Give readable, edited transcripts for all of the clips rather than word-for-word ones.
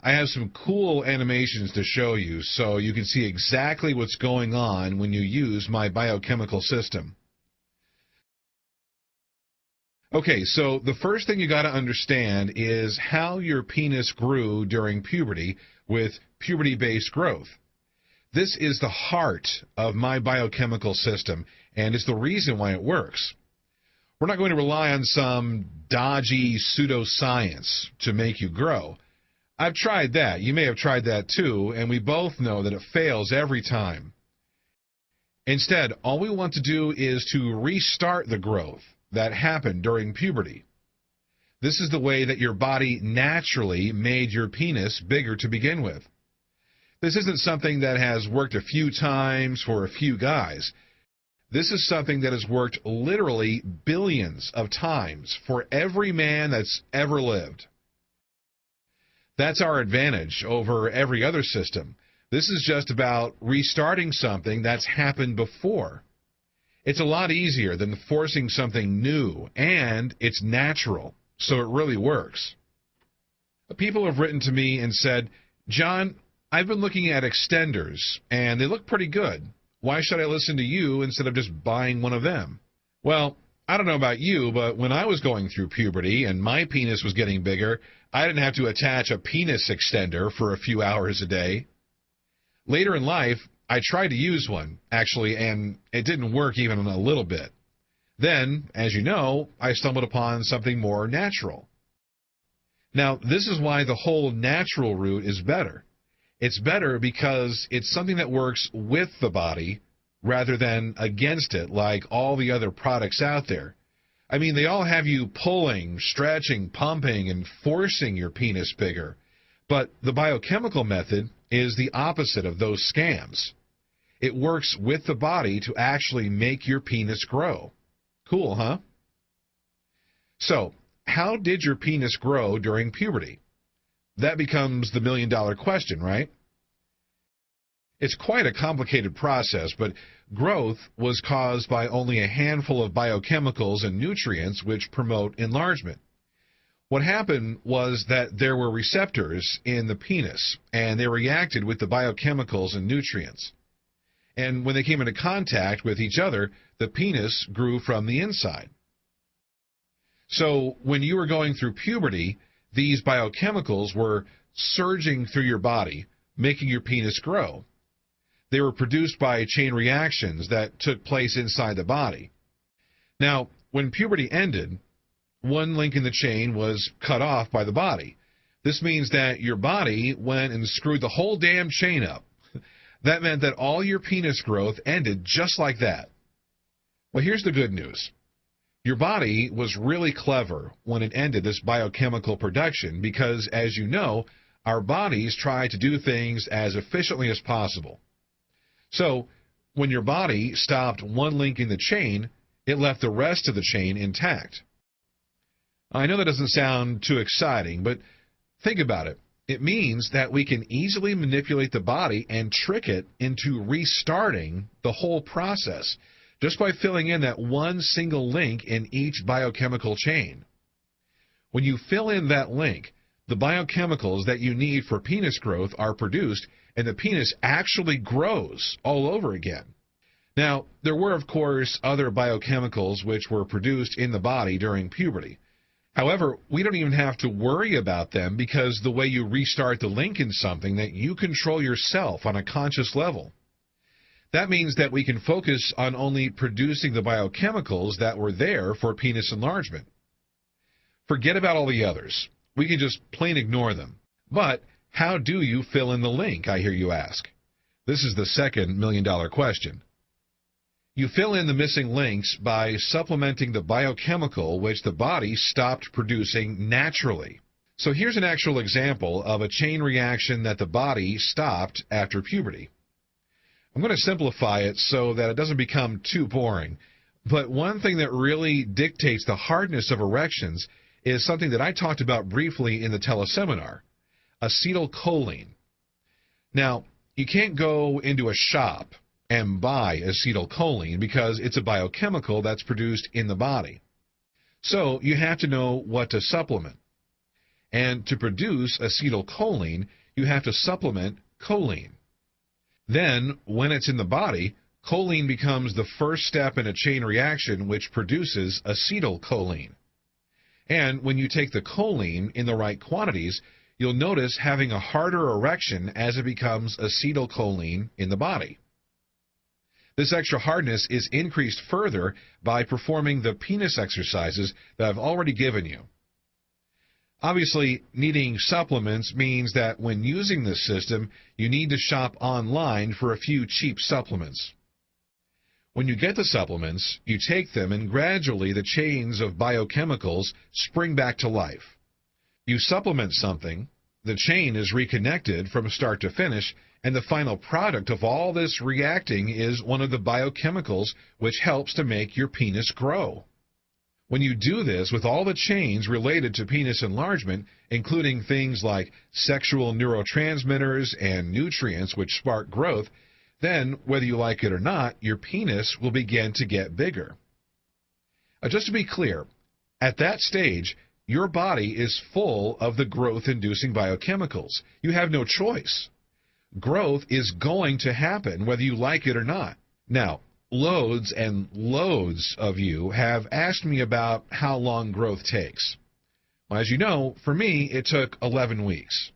I have some cool animations to show you so you can see exactly what's going on when you use my biochemical system. Okay, so the first thing you got to understand is how your penis grew during puberty with puberty-based growth. This is the heart of my biochemical system, and it's the reason why it works. We're not going to rely on some dodgy pseudoscience to make you grow. I've tried that. You may have tried that too, and we both know that it fails every time. Instead, all we want to do is to restart the growth that happened during puberty. This is the way that your body naturally made your penis bigger to begin with. This isn't something that has worked a few times for a few guys. This is something that has worked literally billions of times for every man that's ever lived. That's our advantage over every other system. This is just about restarting something that's happened before. It's a lot easier than forcing something new, and it's natural, so it really works. People have written to me and said, "John, I've been looking at extenders, and they look pretty good. Why should I listen to you instead of just buying one of them?" Well, I don't know about you, but when I was going through puberty and my penis was getting bigger, I didn't have to attach a penis extender for a few hours a day. Later in life, I tried to use one, actually, and it didn't work even a little bit. Then, as you know, I stumbled upon something more natural. Now, this is why the whole natural route is better. It's better because it's something that works with the body rather than against it like all the other products out there. I mean, they all have you pulling, stretching, pumping, and forcing your penis bigger. But the biochemical method is the opposite of those scams. It works with the body to actually make your penis grow. Cool, huh? So, how did your penis grow during puberty? That becomes the million-dollar question, right? It's quite a complicated process, but growth was caused by only a handful of biochemicals and nutrients which promote enlargement. What happened was that there were receptors in the penis, and they reacted with the biochemicals and nutrients. And when they came into contact with each other, the penis grew from the inside. So when you were going through puberty, these biochemicals were surging through your body, making your penis grow. They were produced by chain reactions that took place inside the body. Now, when puberty ended, one link in the chain was cut off by the body. This means that your body went and screwed the whole damn chain up. That meant that all your penis growth ended just like that. Well, here's the good news. Your body was really clever when it ended this biochemical production because, as you know, our bodies try to do things as efficiently as possible. So, when your body stopped one link in the chain, it left the rest of the chain intact. I know that doesn't sound too exciting, but think about it. It means that we can easily manipulate the body and trick it into restarting the whole process just by filling in that one single link in each biochemical chain. When you fill in that link, the biochemicals that you need for penis growth are produced, and the penis actually grows all over again. Now, there were, of course, other biochemicals which were produced in the body during puberty. However, we don't even have to worry about them because the way you restart the link in something that you control yourself on a conscious level. That means that we can focus on only producing the biochemicals that were there for penis enlargement. Forget about all the others. We can just plain ignore them. But how do you fill in the link, I hear you ask? This is the second million-dollar question. You fill in the missing links by supplementing the biochemical which the body stopped producing naturally. So here's an actual example of a chain reaction that the body stopped after puberty. I'm going to simplify it so that it doesn't become too boring. But one thing that really dictates the hardness of erections is something that I talked about briefly in the teleseminar, acetylcholine. Now, you can't go into a shop and buy acetylcholine because it's a biochemical that's produced in the body. So you have to know what to supplement. And to produce acetylcholine, you have to supplement choline. Then, when it's in the body, choline becomes the first step in a chain reaction which produces acetylcholine. And when you take the choline in the right quantities, you'll notice having a harder erection as it becomes acetylcholine in the body. This extra hardness is increased further by performing the penis exercises that I've already given you. Obviously, needing supplements means that when using this system, you need to shop online for a few cheap supplements. When you get the supplements, you take them and gradually the chains of biochemicals spring back to life. You supplement something, the chain is reconnected from start to finish, and the final product of all this reacting is one of the biochemicals which helps to make your penis grow. When you do this with all the chains related to penis enlargement, including things like sexual neurotransmitters and nutrients which spark growth, then, whether you like it or not, your penis will begin to get bigger. Just to be clear, at that stage, your body is full of the growth-inducing biochemicals. You have no choice. Growth is going to happen whether you like it or not. Now, loads and loads of you have asked me about how long growth takes. Well, as you know, for me, it took 11 weeks.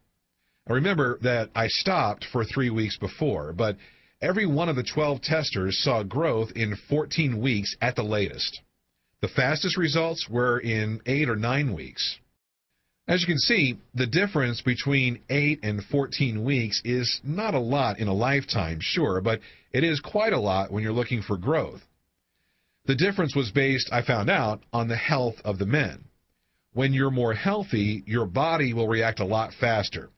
I remember that I stopped for 3 weeks before, but every one of the 12 testers saw growth in 14 weeks at the latest. The fastest results were in 8 or 9 weeks. As you can see, the difference between 8 and 14 weeks is not a lot in a lifetime, sure, but it is quite a lot when you're looking for growth. The difference was based, I found out, on the health of the men. When you're more healthy, your body will react a lot faster.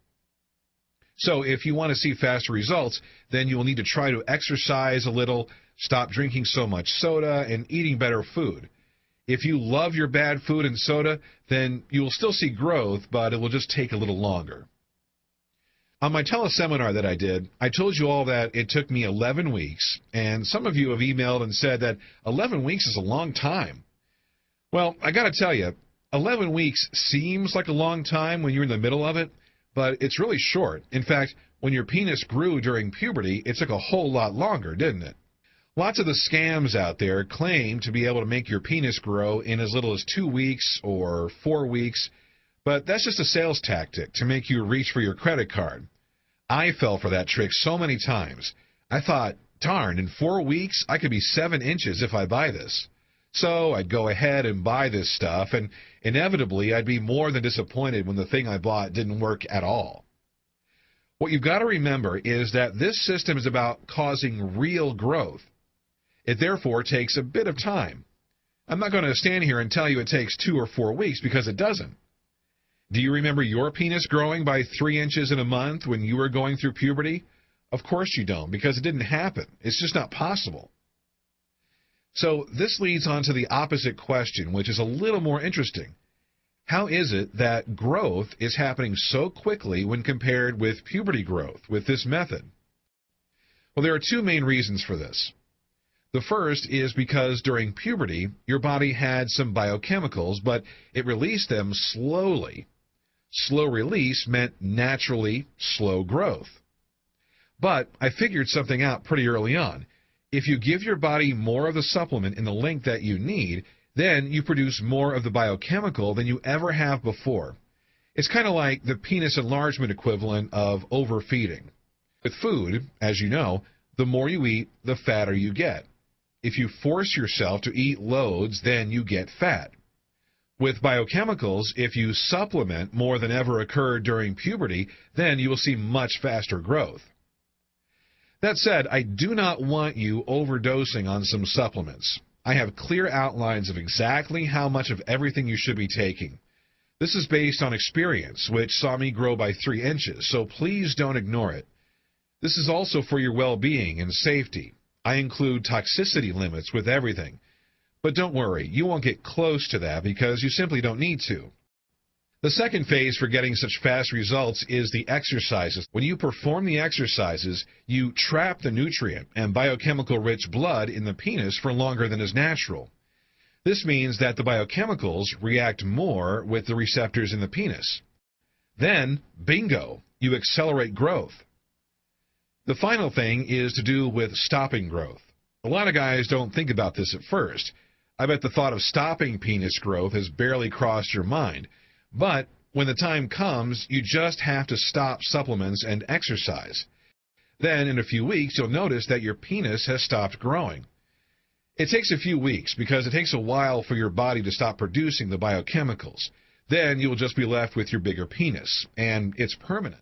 So if you want to see faster results, then you will need to try to exercise a little, stop drinking so much soda, and eating better food. If you love your bad food and soda, then you will still see growth, but it will just take a little longer. On my teleseminar that I did, I told you all that it took me 11 weeks, and some of you have emailed and said that 11 weeks is a long time. Well, I got to tell you, 11 weeks seems like a long time when you're in the middle of it, but it's really short. In fact, when your penis grew during puberty, it took a whole lot longer, didn't it? Lots of the scams out there claim to be able to make your penis grow in as little as 2 weeks or 4 weeks, but that's just a sales tactic to make you reach for your credit card. I fell for that trick so many times. I thought, darn, in 4 weeks I could be 7 inches if I buy this. So I'd go ahead and buy this stuff, and inevitably I'd be more than disappointed when the thing I bought didn't work at all. What you've got to remember is that this system is about causing real growth. It therefore takes a bit of time. I'm not going to stand here and tell you it takes 2 or 4 weeks because it doesn't. Do you remember your penis growing by 3 inches in a month when you were going through puberty? Of course you don't, because it didn't happen. It's just not possible. So this leads on to the opposite question, which is a little more interesting. How is it that growth is happening so quickly when compared with puberty growth with this method? Well, there are 2 main reasons for this. The first is because during puberty, your body had some biochemicals, but it released them slowly. Slow release meant naturally slow growth. But I figured something out pretty early on. If you give your body more of the supplement in the length that you need, then you produce more of the biochemical than you ever have before. It's kind of like the penis enlargement equivalent of overfeeding. With food, as you know, the more you eat, the fatter you get. If you force yourself to eat loads, then you get fat. With biochemicals, if you supplement more than ever occurred during puberty, then you will see much faster growth. That said, I do not want you overdosing on some supplements. I have clear outlines of exactly how much of everything you should be taking. This is based on experience, which saw me grow by 3 inches, so please don't ignore it. This is also for your well-being and safety. I include toxicity limits with everything. But don't worry, you won't get close to that because you simply don't need to. The second phase for getting such fast results is the exercises. When you perform the exercises, you trap the nutrient and biochemical-rich blood in the penis for longer than is natural. This means that the biochemicals react more with the receptors in the penis. Then, bingo, you accelerate growth. The final thing is to do with stopping growth. A lot of guys don't think about this at first. I bet the thought of stopping penis growth has barely crossed your mind. But when the time comes, you just have to stop supplements and exercise. Then, in a few weeks, you'll notice that your penis has stopped growing. It takes a few weeks because it takes a while for your body to stop producing the biochemicals. Then you'll just be left with your bigger penis, and it's permanent.